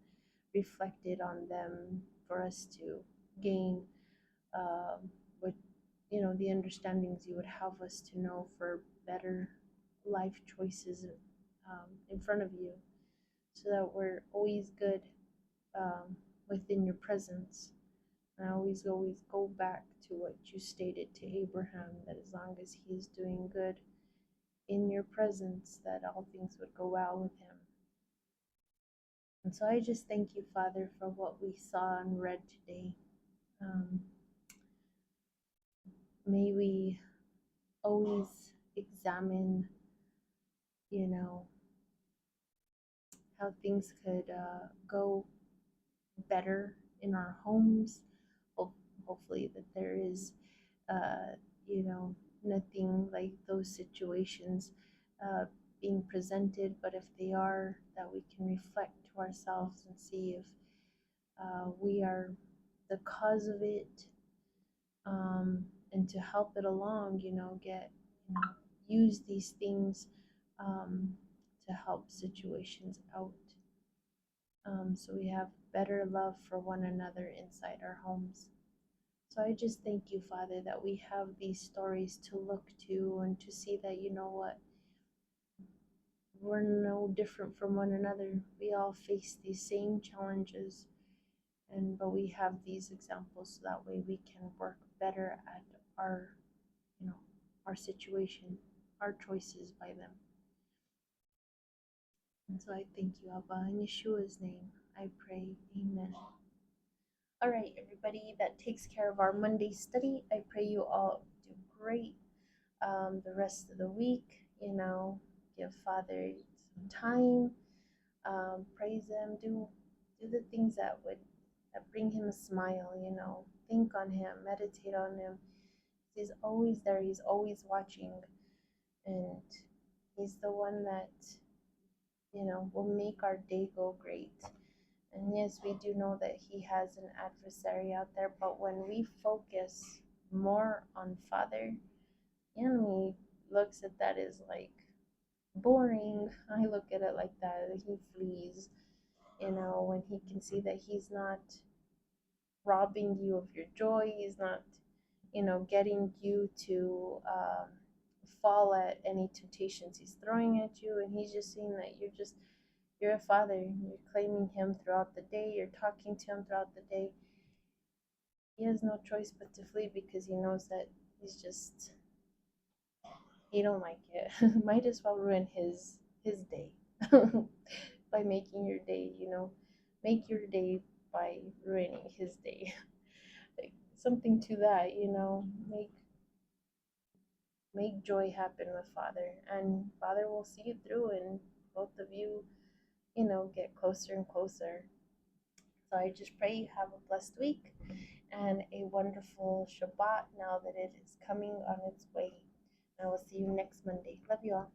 reflected on them for us to gain what, the understandings you would have us to know for better life choices in front of you so that we're always good within your presence. And I always go back to what you stated to Abraham, that as long as he is doing good in your presence, that all things would go well with him. And so I just thank you, Father, for what we saw and read today. Um, may we always examine, you know, how things could go better in our homes. Hopefully, that there is, uh, you know, nothing like those situations uh, being presented, but if they are, that we can reflect to ourselves and see if we are the cause of it, and to help it along, use these things um, to help situations out. So we have better love for one another inside our homes. So I just thank you, Father, that we have these stories to look to and to see that, what, we're no different from one another. We all face these same challenges, but we have these examples so that way we can work better at our, you know, our situation, our choices by them. And so I thank you, Abba, in Yeshua's name. I pray, Amen. All right, everybody, that takes care of our Monday study. I pray you all do great the rest of the week. Give Father some time, praise Him, do the things that bring Him a smile. Think on Him, meditate on Him. He's always there. He's always watching, and He's the one that will make our day go great. And yes, we do know that he has an adversary out there, but when we focus more on Father, the enemy looks at that as like boring. I look at it like that. He flees, when he can see that he's not robbing you of your joy. He's not, getting you to fall at any temptations he's throwing at you. And he's just seeing that you're a father. You're claiming him throughout the day. You're talking to him throughout the day. He has no choice but to flee because he knows that he don't like it. Might as well ruin his day by making your day, make your day by ruining his day. Like something to that, make joy happen with Father, and Father will see you through, and both of you, get closer and closer. So I just pray you have a blessed week and a wonderful Shabbat now that it is coming on its way. I will see you next Monday. Love you all.